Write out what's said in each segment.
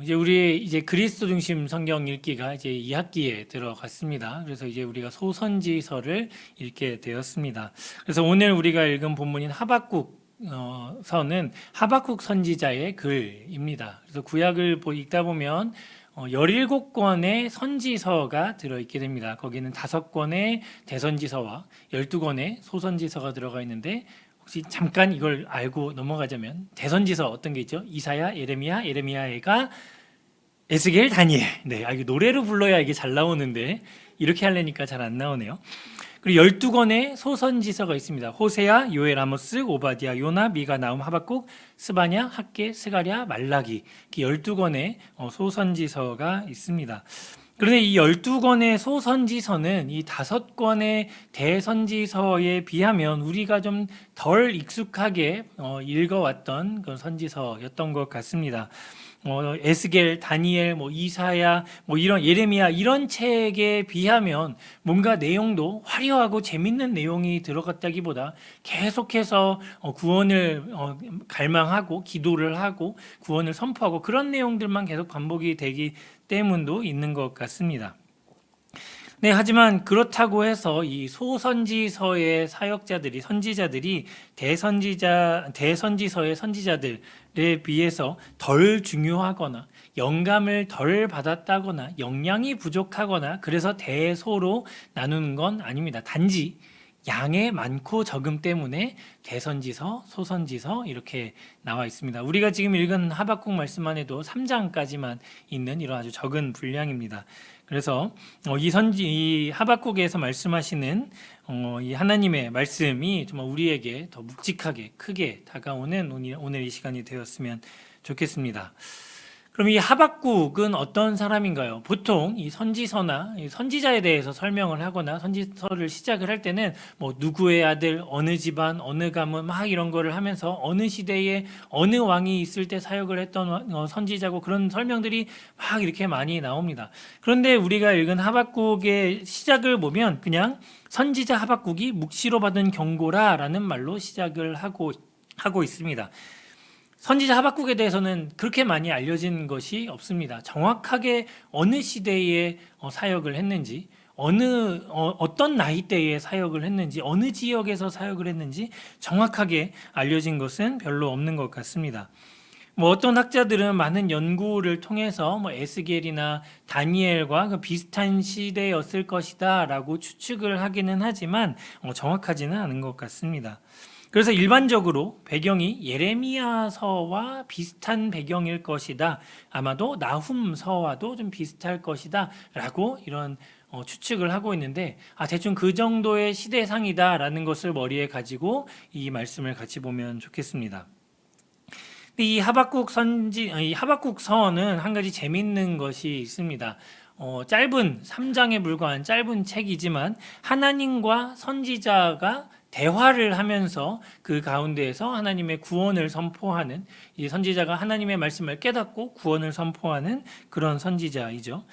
이제 우리 이제 그리스도 중심 성경 읽기가 이제 2학기에 들어갔습니다. 그래서 이제 우리가 소선지서를 읽게 되었습니다. 그래서 오늘 우리가 읽은 본문인 하박국 서는 하박국 선지자의 글입니다. 그래서 구약을 읽다 보면 17권의 선지서가 들어있게 됩니다. 거기는 5권의 대선지서와 12권의 소선지서가 들어가 있는데, 혹시 잠깐 이걸 알고 넘어가자면 대선지서 어떤 게 있죠? 이사야, 예레미야가 에스겔, 다니엘. 네, 이게 노래로 불러야 이게 잘 나오는데 이렇게 하려니까 잘 안 나오네요. 그리고 12권의 소선지서가 있습니다. 호세아, 요엘, 아모스, 오바디아, 요나, 미가, 나움, 하박국, 스바냐, 학개, 스가랴, 말라기. 12권의 소선지서가 있습니다. 그런데 이 12권의 소선지서는 이 5권의 대선지서에 비하면 우리가 좀 덜 익숙하게 읽어왔던 그런 선지서였던 것 같습니다. 에스겔, 다니엘, 이사야, 이런 예레미야 이런 책에 비하면 뭔가 내용도 화려하고 재밌는 내용이 들어갔다기보다 계속해서 구원을 갈망하고 기도를 하고 구원을 선포하고 그런 내용들만 계속 반복이 되기 때문도 있는 것 같습니다. 네, 하지만 그렇다고 해서 이 소선지서의 사역자들이, 선지자들이 대선지서의 선지자들에 비해서 덜 중요하거나 영감을 덜 받았다거나 역량이 부족하거나 그래서 대소로 나누는 건 아닙니다. 단지 양의 많고 적음 때문에 대선지서, 소선지서 이렇게 나와 있습니다. 우리가 지금 읽은 하박국 말씀만 해도 3장까지만 있는 이런 아주 적은 분량입니다. 그래서 이 하박국에서 말씀하시는 이 하나님의 말씀이 정말 우리에게 더 묵직하게 크게 다가오는 오늘 이 시간이 되었으면 좋겠습니다. 그럼 이 하박국은 어떤 사람인가요? 보통 이 선지서나 선지자에 대해서 설명을 하거나 선지서를 시작을 할 때는 누구의 아들, 어느 집안, 어느 가문 막 이런 거를 하면서 어느 시대에 어느 왕이 있을 때 사역을 했던 선지자고 그런 설명들이 막 이렇게 많이 나옵니다. 그런데 우리가 읽은 하박국의 시작을 보면 그냥 선지자 하박국이 묵시로 받은 경고라라는 말로 시작을 하고 있습니다. 선지자 하박국에 대해서는 그렇게 많이 알려진 것이 없습니다. 정확하게 어느 시대에 사역을 했는지, 어떤 나이대에 사역을 했는지, 어느 지역에서 사역을 했는지 정확하게 알려진 것은 별로 없는 것 같습니다. 어떤 학자들은 많은 연구를 통해서 에스겔이나 다니엘과 비슷한 시대였을 것이다 라고 추측을 하기는 하지만 정확하지는 않은 것 같습니다. 그래서 일반적으로 배경이 예레미야서와 비슷한 배경일 것이다. 아마도 나훔서와도 좀 비슷할 것이다. 라고 이런 추측을 하고 있는데 대충 그 정도의 시대상이다 라는 것을 머리에 가지고 이 말씀을 같이 보면 좋겠습니다. 이 하박국서는 한 가지 재밌는 것이 있습니다. 짧은 3장에 불과한 짧은 책이지만 하나님과 선지자가 대화를 하면서 그 가운데에서 하나님의 구원을 선포하는, 이 선지자가 하나님의 말씀을 깨닫고 구원을 선포하는 그런 선지자이죠.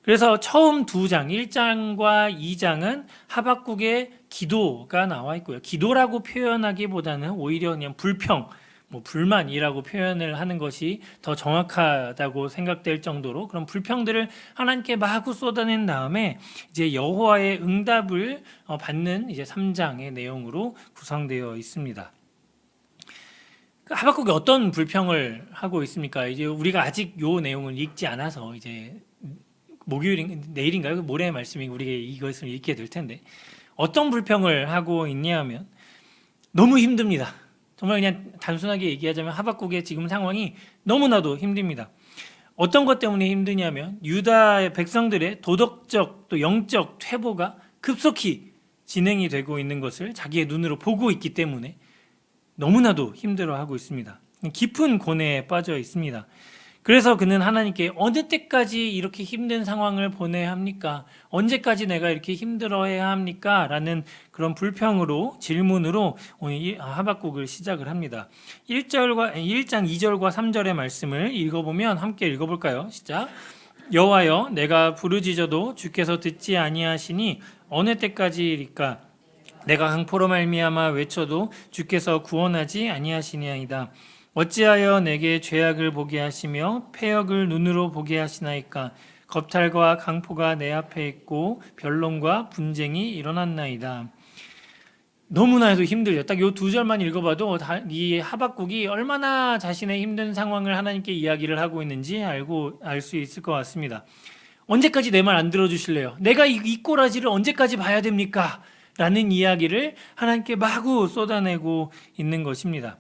그래서 처음 2장, 1장과 2장은 하박국의 기도가 나와 있고요. 기도라고 표현하기보다는 오히려 그냥 불평, 불만이라고 표현을 하는 것이 더 정확하다고 생각될 정도로 그런 불평들을 하나님께 마구 쏟아낸 다음에 이제 여호와의 응답을 받는 이제 3장의 내용으로 구성되어 있습니다. 하박국이 어떤 불평을 하고 있습니까? 이제 우리가 아직 요 내용을 읽지 않아서 이제 내일인가요? 모레의 말씀이 우리가 이것을 읽게 될 텐데 어떤 불평을 하고 있냐면 너무 힘듭니다. 정말 그냥 단순하게 얘기하자면 하박국의 지금 상황이 너무나도 힘듭니다. 어떤 것 때문에 힘드냐면 유다의 백성들의 도덕적 또 영적 퇴보가 급속히 진행이 되고 있는 것을 자기의 눈으로 보고 있기 때문에 너무나도 힘들어하고 있습니다. 깊은 고뇌에 빠져 있습니다. 그래서 그는 하나님께 어느 때까지 이렇게 힘든 상황을 보내야 합니까? 언제까지 내가 이렇게 힘들어해야 합니까? 라는 그런 불평으로, 질문으로 오늘 하박국을 시작을 합니다. 1장 2절과 3절의 말씀을 읽어보면 함께 읽어볼까요? 시작. 여호와여, 내가 부르짖어도 주께서 듣지 아니하시니 어느 때까지일까? 내가 강포로 말미암아 외쳐도 주께서 구원하지 아니하시니이다. 어찌하여 내게 죄악을 보게 하시며 패역을 눈으로 보게 하시나이까. 겁탈과 강포가 내 앞에 있고 변론과 분쟁이 일어났나이다. 너무나 해도 힘들죠. 딱 요 두 절만 읽어봐도 이 하박국이 얼마나 자신의 힘든 상황을 하나님께 이야기를 하고 있는지 알 수 있을 것 같습니다. 언제까지 내 말 안 들어주실래요? 내가 이 꼬라지를 언제까지 봐야 됩니까? 라는 이야기를 하나님께 마구 쏟아내고 있는 것입니다.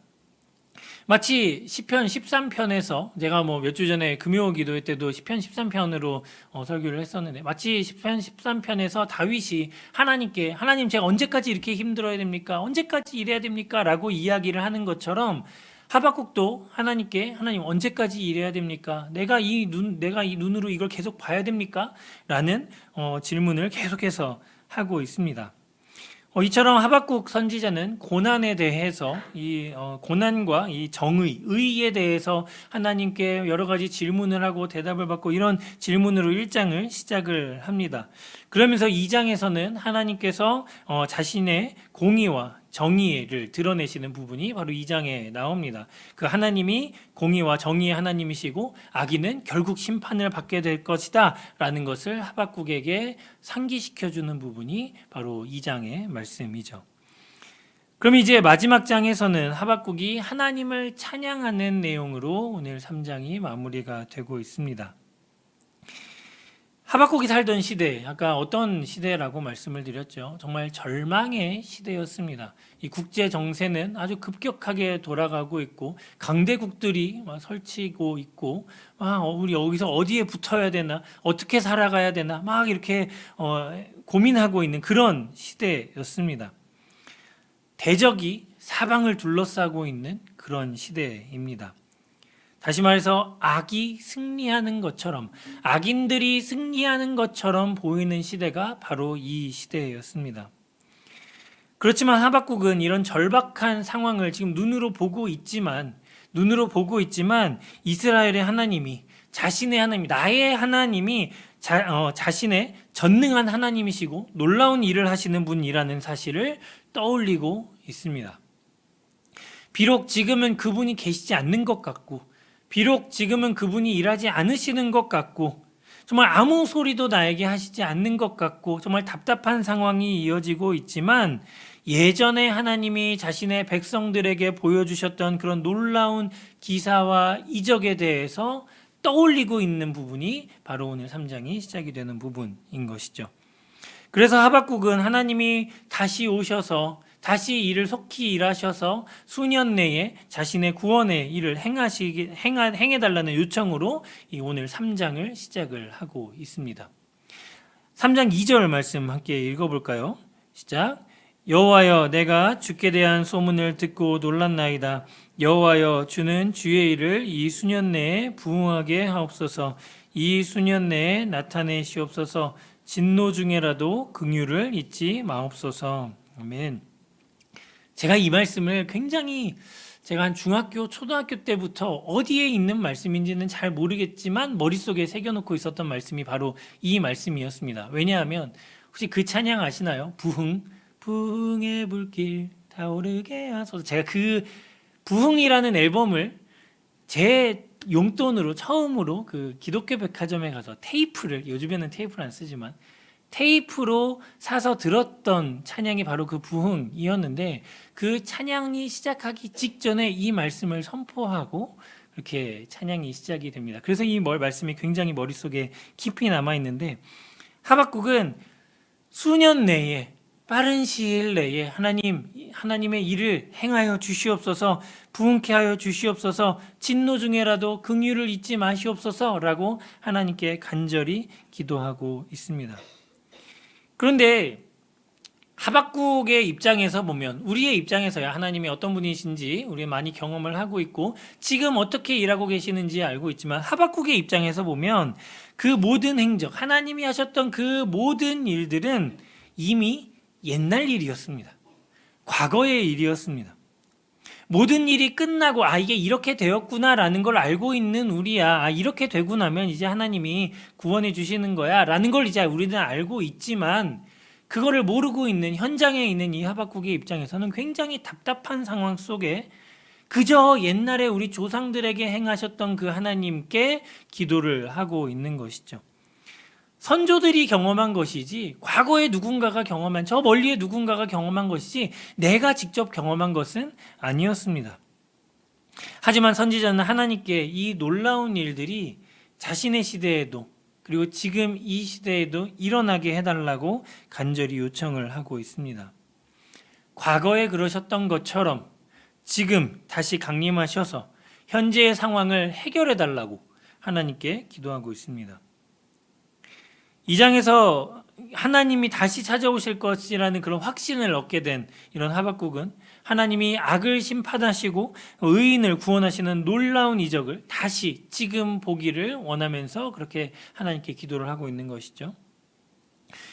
마치 시편 13편에서 제가 몇 주 전에 금요 기도회 때도 시편 13편으로 설교를 했었는데, 마치 시편 13편에서 다윗이 하나님께, 하나님 제가 언제까지 이렇게 힘들어야 됩니까? 언제까지 이래야 됩니까? 라고 이야기를 하는 것처럼 하박국도 하나님께, 하나님 언제까지 이래야 됩니까? 내가 이 눈으로 이걸 계속 봐야 됩니까? 라는 질문을 계속해서 하고 있습니다. 이처럼 하박국 선지자는 고난에 대해서 고난과 이 의에 대해서 하나님께 여러 가지 질문을 하고 대답을 받고 이런 질문으로 1장을 시작을 합니다. 그러면서 2장에서는 하나님께서 자신의 공의와 정의를 드러내시는 부분이 바로 2장에 나옵니다. 그 하나님이 공의와 정의의 하나님이시고 악인은 결국 심판을 받게 될 것이다 라는 것을 하박국에게 상기시켜주는 부분이 바로 2장의 말씀이죠. 그럼 이제 마지막 장에서는 하박국이 하나님을 찬양하는 내용으로 오늘 3장이 마무리가 되고 있습니다. 하박국이 살던 시대, 아까 어떤 시대라고 말씀을 드렸죠. 정말 절망의 시대였습니다. 이 국제 정세는 아주 급격하게 돌아가고 있고 강대국들이 막 설치고 있고 우리 여기서 어디에 붙어야 되나, 어떻게 살아가야 되나 막 이렇게 고민하고 있는 그런 시대였습니다. 대적이 사방을 둘러싸고 있는 그런 시대입니다. 다시 말해서 악이 승리하는 것처럼, 악인들이 승리하는 것처럼 보이는 시대가 바로 이 시대였습니다. 그렇지만 하박국은 이런 절박한 상황을 지금 눈으로 보고 있지만 이스라엘의 하나님이, 자신의 하나님, 나의 하나님이 자신의 전능한 하나님이시고 놀라운 일을 하시는 분이라는 사실을 떠올리고 있습니다. 비록 지금은 그분이 계시지 않는 것 같고, 비록 지금은 그분이 일하지 않으시는 것 같고, 정말 아무 소리도 나에게 하시지 않는 것 같고, 정말 답답한 상황이 이어지고 있지만, 예전에 하나님이 자신의 백성들에게 보여주셨던 그런 놀라운 기사와 이적에 대해서 떠올리고 있는 부분이 바로 오늘 3장이 시작이 되는 부분인 것이죠. 그래서 하박국은 하나님이 다시 오셔서 다시 일을 속히 일하셔서 수년 내에 자신의 구원의 일을 행해달라는 요청으로 이 오늘 3장을 시작을 하고 있습니다. 3장 2절 말씀 함께 읽어볼까요? 시작. 여호와여, 내가 주께 대한 소문을 듣고 놀랐나이다. 여호와여, 주는 주의 일을 이 수년 내에 부응하게 하옵소서. 이 수년 내에 나타내시옵소서. 진노 중에라도 긍휼을 잊지 마옵소서. 아멘. 제가 이 말씀을 굉장히, 제가 한 중학교, 초등학교 때부터 어디에 있는 말씀인지는 잘 모르겠지만 머릿속에 새겨놓고 있었던 말씀이 바로 이 말씀이었습니다. 왜냐하면 혹시 그 찬양 아시나요? 부흥의 불길 타오르게 하소서. 제가 그 부흥이라는 앨범을 제 용돈으로 처음으로 그 기독교 백화점에 가서 테이프를, 요즘에는 테이프를 안 쓰지만 테이프로 사서 들었던 찬양이 바로 그 부흥이었는데, 그 찬양이 시작하기 직전에 이 말씀을 선포하고 그렇게 찬양이 시작이 됩니다. 그래서 이 말씀이 굉장히 머릿속에 깊이 남아있는데, 하박국은 수년 내에, 빠른 시일 내에 하나님의 일을 행하여 주시옵소서, 부흥케 하여 주시옵소서, 진노 중에라도 긍휼을 잊지 마시옵소서라고 하나님께 간절히 기도하고 있습니다. 그런데 하박국의 입장에서 보면, 우리의 입장에서야 하나님이 어떤 분이신지 우리 많이 경험을 하고 있고 지금 어떻게 일하고 계시는지 알고 있지만, 하박국의 입장에서 보면 그 모든 행적, 하나님이 하셨던 그 모든 일들은 이미 옛날 일이었습니다. 과거의 일이었습니다. 모든 일이 끝나고 이게 이렇게 되었구나라는 걸 알고 있는 우리야, 이렇게 되고 나면 이제 하나님이 구원해 주시는 거야 라는 걸 이제 우리는 알고 있지만, 그거를 모르고 있는 현장에 있는 이 하박국의 입장에서는 굉장히 답답한 상황 속에 그저 옛날에 우리 조상들에게 행하셨던 그 하나님께 기도를 하고 있는 것이죠. 선조들이 경험한 것이지 과거에 누군가가 경험한, 저 멀리에 누군가가 경험한 것이지 내가 직접 경험한 것은 아니었습니다. 하지만 선지자는 하나님께 이 놀라운 일들이 자신의 시대에도 그리고 지금 이 시대에도 일어나게 해달라고 간절히 요청을 하고 있습니다. 과거에 그러셨던 것처럼 지금 다시 강림하셔서 현재의 상황을 해결해달라고 하나님께 기도하고 있습니다. 이 장에서 하나님이 다시 찾아오실 것이라는 그런 확신을 얻게 된 이런 하박국은 하나님이 악을 심판하시고 의인을 구원하시는 놀라운 이적을 다시 지금 보기를 원하면서 그렇게 하나님께 기도를 하고 있는 것이죠.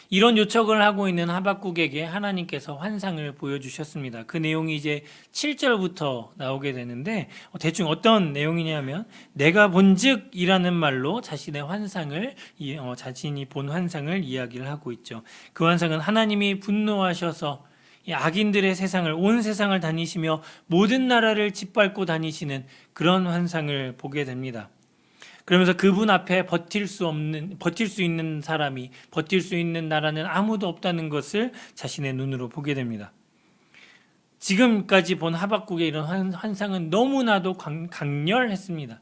이런 요청을 하고 있는 하박국에게 하나님께서 환상을 보여주셨습니다. 그 내용이 이제 7절부터 나오게 되는데 대충 어떤 내용이냐면 내가 본즉이라는 말로 자신의 환상을 자신이 본 환상을 이야기를 하고 있죠. 그 환상은 하나님이 분노하셔서 이 악인들의 세상을 온 세상을 다니시며 모든 나라를 짓밟고 다니시는 그런 환상을 보게 됩니다. 그러면서 그분 앞에 버틸 수 있는 사람이, 버틸 수 있는 나라는 아무도 없다는 것을 자신의 눈으로 보게 됩니다. 지금까지 본 하박국의 이런 환상은 너무나도 강렬했습니다.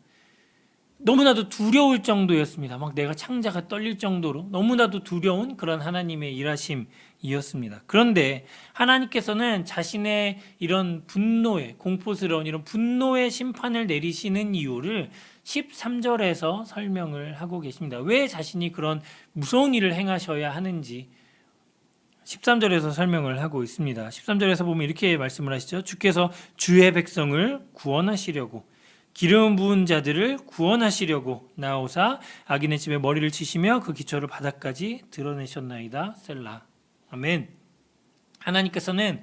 너무나도 두려울 정도였습니다. 막 내가 창자가 떨릴 정도로 너무나도 두려운 그런 하나님의 일하심이었습니다. 그런데 하나님께서는 자신의 이런 분노의, 공포스러운 이런 분노의 심판을 내리시는 이유를 13절에서 설명을 하고 계십니다. 왜 자신이 그런 무서운 일을 행하셔야 하는지 13절에서 설명을 하고 있습니다. 13절에서 보면 이렇게 말씀을 하시죠. 주께서 주의 백성을 구원하시려고 기름 부은 자들을 구원하시려고 나오사 악인의 집에 머리를 치시며 그 기초를 바닥까지 드러내셨나이다. 셀라. 아멘. 하나님께서는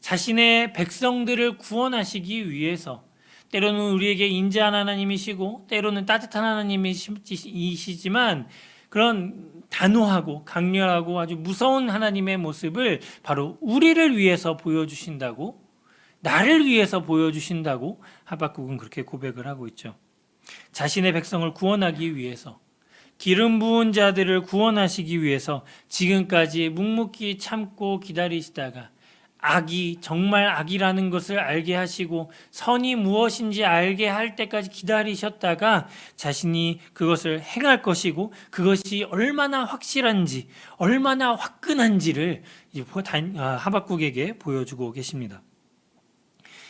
자신의 백성들을 구원하시기 위해서 때로는 우리에게 인자한 하나님이시고 때로는 따뜻한 하나님이시지만 그런 단호하고 강렬하고 아주 무서운 하나님의 모습을 바로 우리를 위해서 보여주신다고, 나를 위해서 보여주신다고 하박국은 그렇게 고백을 하고 있죠. 자신의 백성을 구원하기 위해서, 기름 부은 자들을 구원하시기 위해서 지금까지 묵묵히 참고 기다리시다가 악이 정말 악이라는 것을 알게 하시고 선이 무엇인지 알게 할 때까지 기다리셨다가 자신이 그것을 행할 것이고 그것이 얼마나 확실한지 얼마나 화끈한지를 하박국에게 보여주고 계십니다.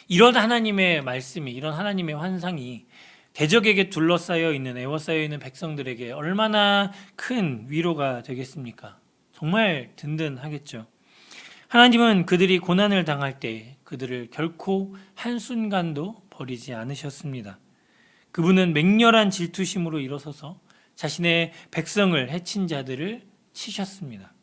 이런 하나님의 말씀이, 이런 하나님의 환상이 대적에게 둘러싸여 있는, 애워싸여 있는 백성들에게 얼마나 큰 위로가 되겠습니까? 정말 든든하겠죠. 하나님은 그들이 고난을 당할 때 그들을 결코 한순간도 버리지 않으셨습니다. 그분은 맹렬한 질투심으로 일어서서 자신의 백성을 해친 자들을 치셨습니다.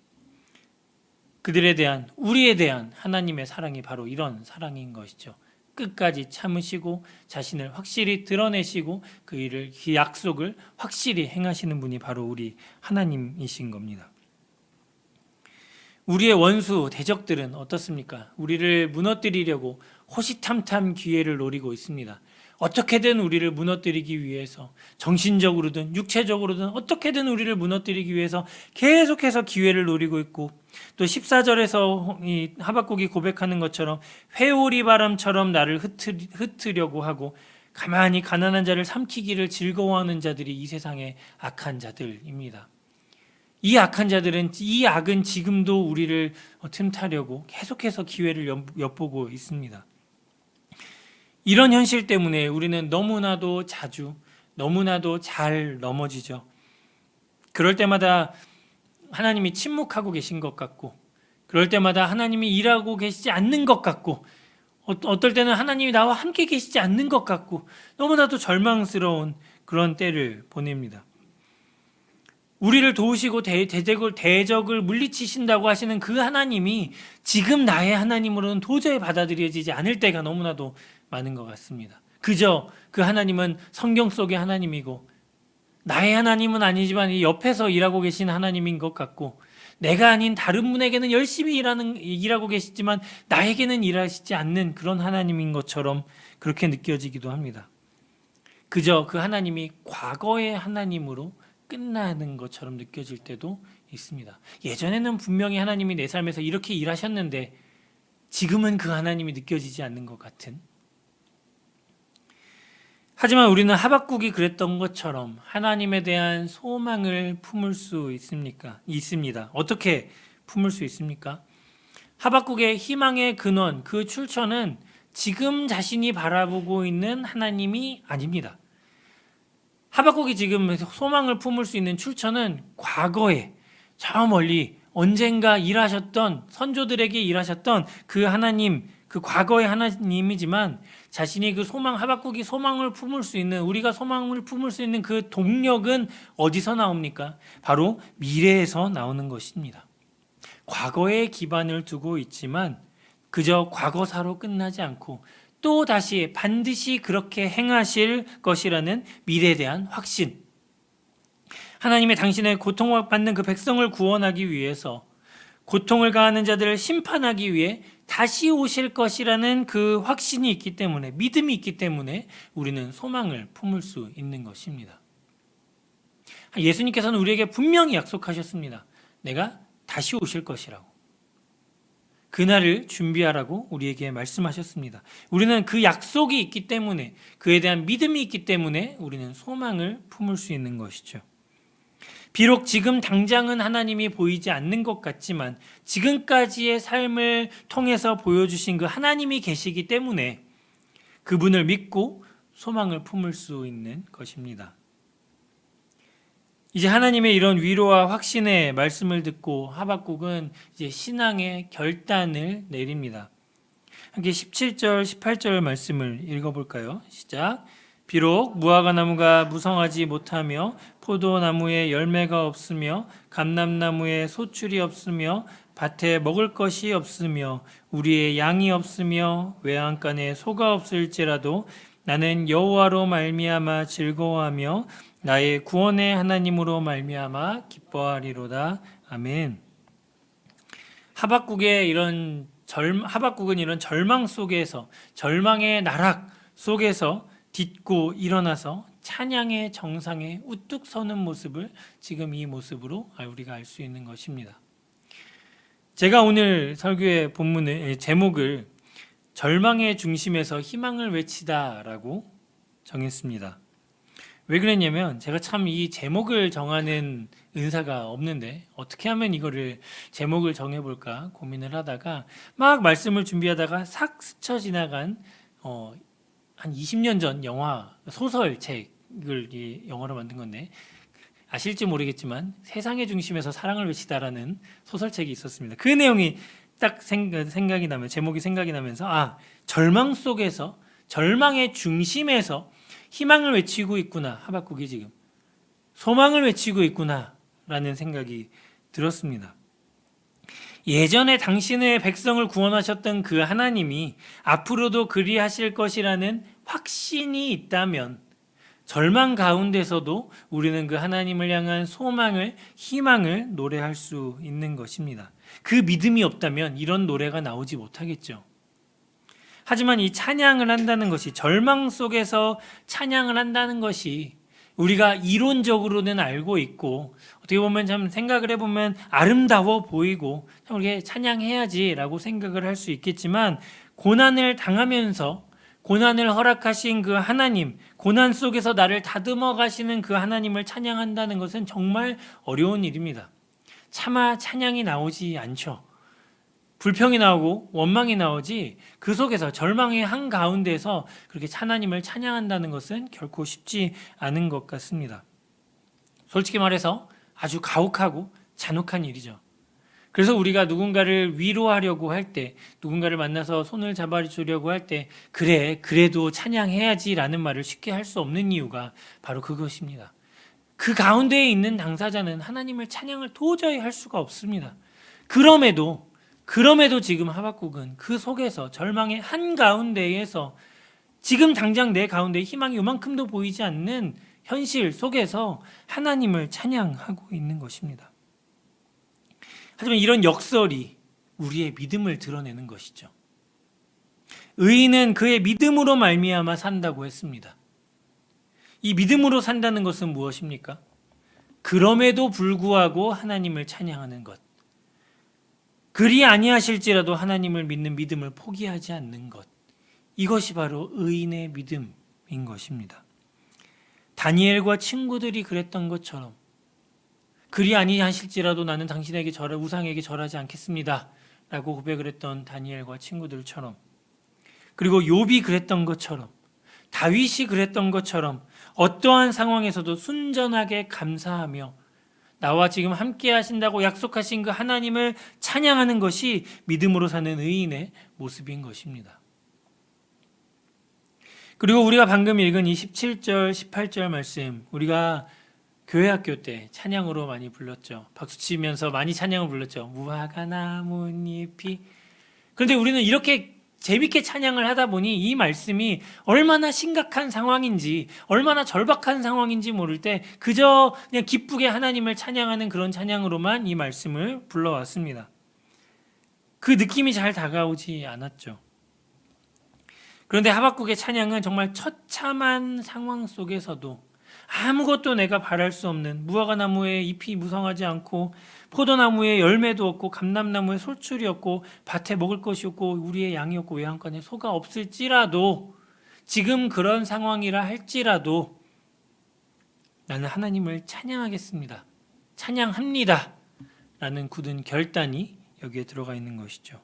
그들에 대한, 우리에 대한 하나님의 사랑이 바로 이런 사랑인 것이죠. 끝까지 참으시고 자신을 확실히 드러내시고 그 약속을 확실히 행하시는 분이 바로 우리 하나님이신 겁니다. 우리의 원수, 대적들은 어떻습니까? 우리를 무너뜨리려고 호시탐탐 기회를 노리고 있습니다. 어떻게든 우리를 무너뜨리기 위해서, 정신적으로든 육체적으로든 어떻게든 우리를 무너뜨리기 위해서 계속해서 기회를 노리고 있고, 또 14절에서 이 하박국이 고백하는 것처럼 회오리 바람처럼 나를 흩으려고 하고 가만히 가난한 자를 삼키기를 즐거워하는 자들이 이 세상의 악한 자들입니다. 이 악한 자들은, 이 악은 지금도 우리를 틈타려고 계속해서 기회를 엿보고 있습니다. 이런 현실 때문에 우리는 너무나도 자주, 너무나도 잘 넘어지죠. 그럴 때마다 하나님이 침묵하고 계신 것 같고, 그럴 때마다 하나님이 일하고 계시지 않는 것 같고, 어떨 때는 하나님이 나와 함께 계시지 않는 것 같고, 너무나도 절망스러운 그런 때를 보냅니다. 우리를 도우시고 대적을 물리치신다고 하시는 그 하나님이 지금 나의 하나님으로는 도저히 받아들여지지 않을 때가 너무나도 많은 것 같습니다. 그저 그 하나님은 성경 속의 하나님이고 나의 하나님은 아니지만 이 옆에서 일하고 계신 하나님인 것 같고 내가 아닌 다른 분에게는 열심히 일하고 계시지만 나에게는 일하시지 않는 그런 하나님인 것처럼 그렇게 느껴지기도 합니다. 그저 그 하나님이 과거의 하나님으로 끝나는 것처럼 느껴질 때도 있습니다. 예전에는 분명히 하나님이 내 삶에서 이렇게 일하셨는데 지금은 그 하나님이 느껴지지 않는 것 같은. 하지만 우리는 하박국이 그랬던 것처럼 하나님에 대한 소망을 품을 수 있습니다. 어떻게 품을 수 있습니까? 하박국의 희망의 근원, 그 출처는 지금 자신이 바라보고 있는 하나님이 아닙니다. 하박국이 지금 소망을 품을 수 있는 출처는 과거에 저 멀리 언젠가 일하셨던 선조들에게 일하셨던 그 하나님, 그 과거의 하나님이지만 자신이 그 하박국이 소망을 품을 수 있는, 우리가 소망을 품을 수 있는 그 동력은 어디서 나옵니까? 바로 미래에서 나오는 것입니다. 과거에 기반을 두고 있지만 그저 과거사로 끝나지 않고 또 다시 반드시 그렇게 행하실 것이라는 미래에 대한 확신. 하나님의 당신의 고통을 받는 그 백성을 구원하기 위해서 고통을 가하는 자들을 심판하기 위해 다시 오실 것이라는 그 확신이 있기 때문에, 믿음이 있기 때문에 우리는 소망을 품을 수 있는 것입니다. 예수님께서는 우리에게 분명히 약속하셨습니다. 내가 다시 오실 것이라고. 그날을 준비하라고 우리에게 말씀하셨습니다. 우리는 그 약속이 있기 때문에, 그에 대한 믿음이 있기 때문에 우리는 소망을 품을 수 있는 것이죠. 비록 지금 당장은 하나님이 보이지 않는 것 같지만 지금까지의 삶을 통해서 보여주신 그 하나님이 계시기 때문에 그분을 믿고 소망을 품을 수 있는 것입니다. 이제 하나님의 이런 위로와 확신의 말씀을 듣고 하박국은 이제 신앙의 결단을 내립니다. 함께 17절, 18절 말씀을 읽어볼까요? 시작. 비록 무화과 나무가 무성하지 못하며 포도나무에 열매가 없으며 감람나무에 소출이 없으며 밭에 먹을 것이 없으며 우리의 양이 없으며 외양간에 소가 없을지라도 나는 여호와로 말미암아 즐거워하며 나의 구원의 하나님으로 말미암아 기뻐하리로다. 아멘. 하박국은 이런 절망 속에서, 절망의 나락 속에서 딛고 일어나서 찬양의 정상에 우뚝 서는 모습을 지금 이 모습으로 우리가 알 수 있는 것입니다. 제가 오늘 설교의 본문의 제목을 절망의 중심에서 희망을 외치다라고 정했습니다. 왜 그랬냐면 제가 참 이 제목을 정하는 은사가 없는데 어떻게 하면 이거를 제목을 정해볼까 고민을 하다가 막 말씀을 준비하다가 싹 스쳐 지나간 한 20년 전 영화 소설책을 영화로 만든 건데 아실지 모르겠지만 세상의 중심에서 사랑을 외치다라는 소설책이 있었습니다. 그 내용이 딱 생각이 나면 제목이 생각이 나면서 절망 속에서 절망의 중심에서 희망을 외치고 있구나. 하박국이 지금 소망을 외치고 있구나 라는 생각이 들었습니다. 예전에 당신의 백성을 구원하셨던 그 하나님이 앞으로도 그리하실 것이라는 확신이 있다면 절망 가운데서도 우리는 그 하나님을 향한 소망을, 희망을 노래할 수 있는 것입니다. 그 믿음이 없다면 이런 노래가 나오지 못하겠죠. 하지만 이 찬양을 한다는 것이, 절망 속에서 찬양을 한다는 것이 우리가 이론적으로는 알고 있고 어떻게 보면 참 생각을 해보면 아름다워 보이고 참 우리가 찬양해야지라고 생각을 할 수 있겠지만 고난을 당하면서 고난을 허락하신 그 하나님, 고난 속에서 나를 다듬어 가시는 그 하나님을 찬양한다는 것은 정말 어려운 일입니다. 차마 찬양이 나오지 않죠. 불평이 나오고 원망이 나오지 그 속에서 절망의 한가운데서 그렇게 하나님을 찬양한다는 것은 결코 쉽지 않은 것 같습니다. 솔직히 말해서 아주 가혹하고 잔혹한 일이죠. 그래서 우리가 누군가를 위로하려고 할 때, 누군가를 만나서 손을 잡아주려고 할 때 그래도 찬양해야지라는 말을 쉽게 할 수 없는 이유가 바로 그것입니다. 그 가운데에 있는 당사자는 하나님을 찬양을 도저히 할 수가 없습니다. 그럼에도 지금 하박국은 그 속에서 절망의 한가운데에서 지금 당장 내 가운데 희망이 요만큼도 보이지 않는 현실 속에서 하나님을 찬양하고 있는 것입니다. 하지만 이런 역설이 우리의 믿음을 드러내는 것이죠. 의인은 그의 믿음으로 말미암아 산다고 했습니다. 이 믿음으로 산다는 것은 무엇입니까? 그럼에도 불구하고 하나님을 찬양하는 것. 그리 아니하실지라도 하나님을 믿는 믿음을 포기하지 않는 것. 이것이 바로 의인의 믿음인 것입니다. 다니엘과 친구들이 그랬던 것처럼 그리 아니하실지라도 나는 당신에게 우상에게 절하지 않겠습니다 라고 고백을 했던 다니엘과 친구들처럼, 그리고 욥이 그랬던 것처럼, 다윗이 그랬던 것처럼 어떠한 상황에서도 순전하게 감사하며 나와 지금 함께 하신다고 약속하신 그 하나님을 찬양하는 것이 믿음으로 사는 의인의 모습인 것입니다. 그리고 우리가 방금 읽은 이 17절, 18절 말씀, 우리가 교회학교 때 찬양으로 많이 불렀죠. 박수 치면서 많이 찬양을 불렀죠. 무화과 나뭇잎이. 그런데 우리는 이렇게 재밌게 찬양을 하다 보니 이 말씀이 얼마나 심각한 상황인지, 얼마나 절박한 상황인지 모를 때 그저 그냥 기쁘게 하나님을 찬양하는 그런 찬양으로만 이 말씀을 불러왔습니다. 그 느낌이 잘 다가오지 않았죠. 그런데 하박국의 찬양은 정말 처참한 상황 속에서도 아무것도 내가 바랄 수 없는, 무화과 나무에 잎이 무성하지 않고 포도나무에 열매도 없고 감람나무에 솔출이 없고 밭에 먹을 것이 없고 우리의 양이 없고 외양간에 소가 없을지라도, 지금 그런 상황이라 할지라도 나는 하나님을 찬양하겠습니다, 찬양합니다 라는 굳은 결단이 여기에 들어가 있는 것이죠.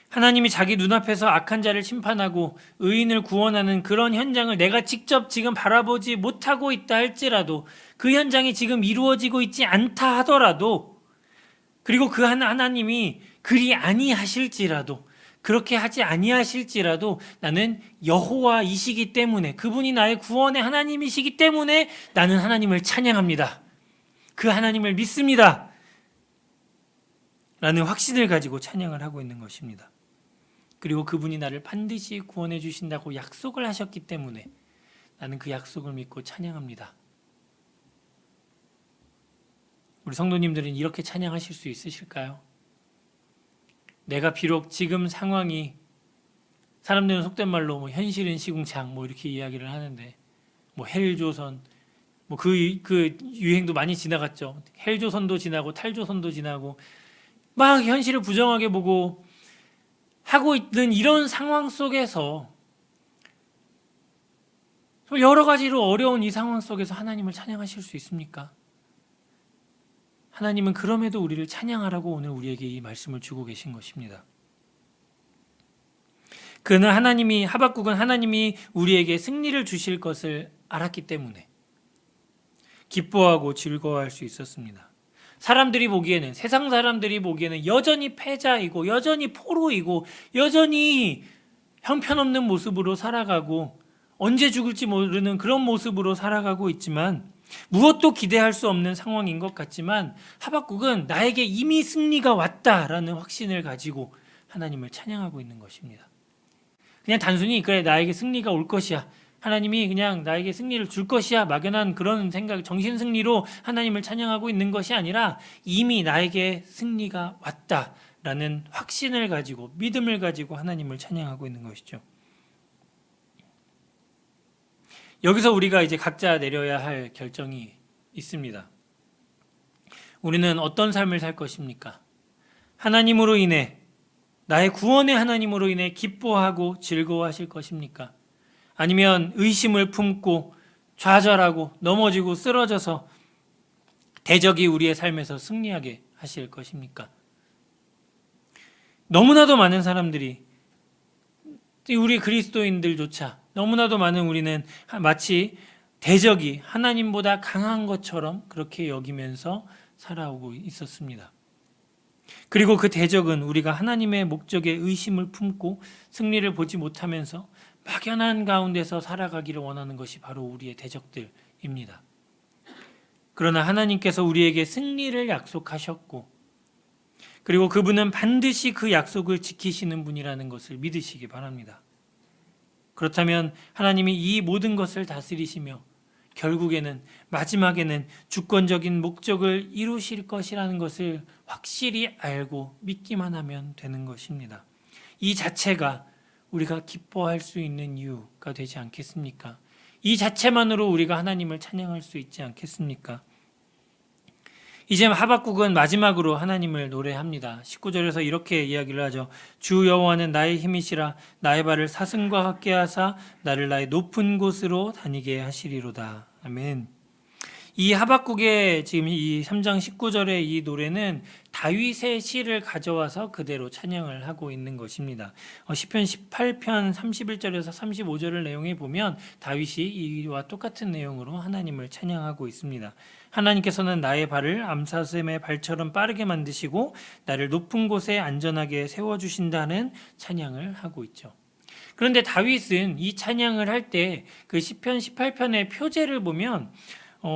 하나님이 자기 눈앞에서 악한 자를 심판하고 의인을 구원하는 그런 현장을 내가 직접 지금 바라보지 못하고 있다 할지라도, 그 현장이 지금 이루어지고 있지 않다 하더라도, 그리고 그 하나님이 그리 아니하실지라도, 그렇게 하지 아니하실지라도 나는 여호와이시기 때문에, 그분이 나의 구원의 하나님이시기 때문에 나는 하나님을 찬양합니다, 그 하나님을 믿습니다 라는 확신을 가지고 찬양을 하고 있는 것입니다. 그리고 그분이 나를 반드시 구원해 주신다고 약속을 하셨기 때문에 나는 그 약속을 믿고 찬양합니다. 우리 성도님들은 이렇게 찬양하실 수 있으실까요? 내가 비록 지금 상황이, 사람들은 속된 말로 현실은 시궁창 이렇게 이야기를 하는데, 헬조선, 그 유행도 많이 지나갔죠. 헬조선도 지나고 탈조선도 지나고 막 현실을 부정하게 보고 하고 있는 이런 상황 속에서, 여러 가지로 어려운 이 상황 속에서 하나님을 찬양하실 수 있습니까? 하나님은 그럼에도 우리를 찬양하라고 오늘 우리에게 이 말씀을 주고 계신 것입니다. 그는 하박국은 하나님이 우리에게 승리를 주실 것을 알았기 때문에 기뻐하고 즐거워할 수 있었습니다. 사람들이 보기에는, 세상 사람들이 보기에는 여전히 패자이고 여전히 포로이고 여전히 형편없는 모습으로 살아가고 언제 죽을지 모르는 그런 모습으로 살아가고 있지만, 무엇도 기대할 수 없는 상황인 것 같지만 하박국은 나에게 이미 승리가 왔다라는 확신을 가지고 하나님을 찬양하고 있는 것입니다. 그냥 단순히 그래 나에게 승리가 올 것이야, 하나님이 그냥 나에게 승리를 줄 것이야, 막연한 그런 생각, 정신승리로 하나님을 찬양하고 있는 것이 아니라 이미 나에게 승리가 왔다라는 확신을 가지고, 믿음을 가지고 하나님을 찬양하고 있는 것이죠. 여기서 우리가 이제 각자 내려야 할 결정이 있습니다. 우리는 어떤 삶을 살 것입니까? 하나님으로 인해, 나의 구원의 하나님으로 인해 기뻐하고 즐거워하실 것입니까? 아니면 의심을 품고 좌절하고 넘어지고 쓰러져서 대적이 우리의 삶에서 승리하게 하실 것입니까? 너무나도 많은 사람들이, 우리 그리스도인들조차 너무나도 많은 우리는 마치 대적이 하나님보다 강한 것처럼 그렇게 여기면서 살아오고 있었습니다. 그리고 그 대적은 우리가 하나님의 목적에 의심을 품고 승리를 보지 못하면서 막연한 가운데서 살아가기를 원하는 것이 바로 우리의 대적들입니다. 그러나 하나님께서 우리에게 승리를 약속하셨고, 그리고 그분은 반드시 그 약속을 지키시는 분이라는 것을 믿으시기 바랍니다. 그렇다면 하나님이 이 모든 것을 다스리시며 결국에는 마지막에는 주권적인 목적을 이루실 것이라는 것을 확실히 알고 믿기만 하면 되는 것입니다. 이 자체가 우리가 기뻐할 수 있는 이유가 되지 않겠습니까? 이 자체만으로 우리가 하나님을 찬양할 수 있지 않겠습니까? 이제 하박국은 마지막으로 하나님을 노래합니다. 19절에서 이렇게 이야기를 하죠. 주 여호와는 나의 힘이시라. 나의 발을 사슴과 같게 하사 나를 나의 높은 곳으로 다니게 하시리로다. 아멘. 이 하박국의 지금 이 3장 19절의 이 노래는 다윗의 시를 가져와서 그대로 찬양을 하고 있는 것입니다. 시편 18편 31절에서 35절을 내용에 보면 다윗이 이와 똑같은 내용으로 하나님을 찬양하고 있습니다. 하나님께서는 나의 발을 암사슴의 발처럼 빠르게 만드시고 나를 높은 곳에 안전하게 세워주신다는 찬양을 하고 있죠. 그런데 다윗은 이 찬양을 할 때 그 시편 18편의 표제를 보면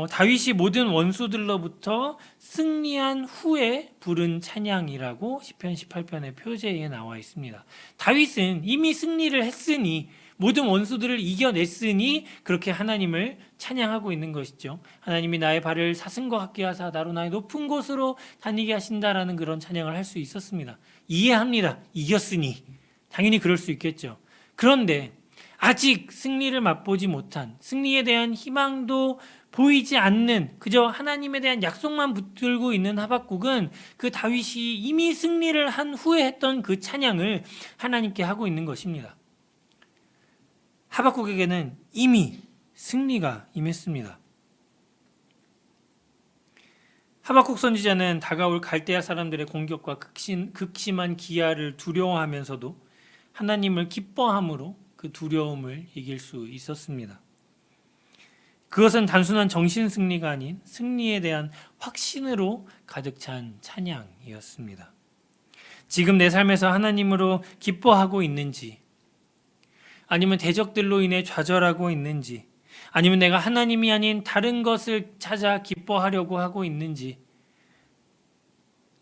다윗이 모든 원수들로부터 승리한 후에 부른 찬양이라고 시편 18편의 표제에 나와 있습니다. 다윗은 이미 승리를 했으니 모든 원수들을 이겨냈으니 그렇게 하나님을 찬양하고 있는 것이죠. 하나님이 나의 발을 사슴과 같게 하사 나로 나의 높은 곳으로 다니게 하신다라는 그런 찬양을 할 수 있었습니다. 이해합니다. 이겼으니 당연히 그럴 수 있겠죠. 그런데 아직 승리를 맛보지 못한, 승리에 대한 희망도 보이지 않는, 그저 하나님에 대한 약속만 붙들고 있는 하박국은 그 다윗이 이미 승리를 한 후에 했던 그 찬양을 하나님께 하고 있는 것입니다. 하박국에게는 이미 승리가 임했습니다. 하박국 선지자는 다가올 갈대아 사람들의 공격과 극심한 기아를 두려워하면서도 하나님을 기뻐함으로 그 두려움을 이길 수 있었습니다. 그것은 단순한 정신 승리가 아닌 승리에 대한 확신으로 가득 찬 찬양이었습니다. 지금 내 삶에서 하나님으로 기뻐하고 있는지, 아니면 대적들로 인해 좌절하고 있는지, 아니면 내가 하나님이 아닌 다른 것을 찾아 기뻐하려고 하고 있는지,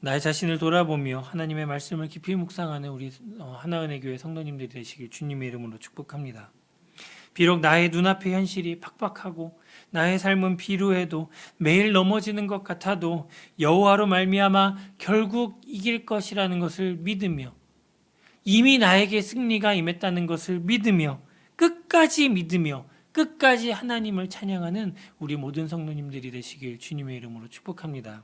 나의 자신을 돌아보며 하나님의 말씀을 깊이 묵상하는 우리 하나은혜 교회 성도님들이 되시길 주님의 이름으로 축복합니다. 비록 나의 눈앞의 현실이 팍팍하고 나의 삶은 비루해도 매일 넘어지는 것 같아도 여호와로 말미암아 결국 이길 것이라는 것을 믿으며 이미 나에게 승리가 임했다는 것을 믿으며 끝까지 하나님을 찬양하는 우리 모든 성도님들이 되시길 주님의 이름으로 축복합니다.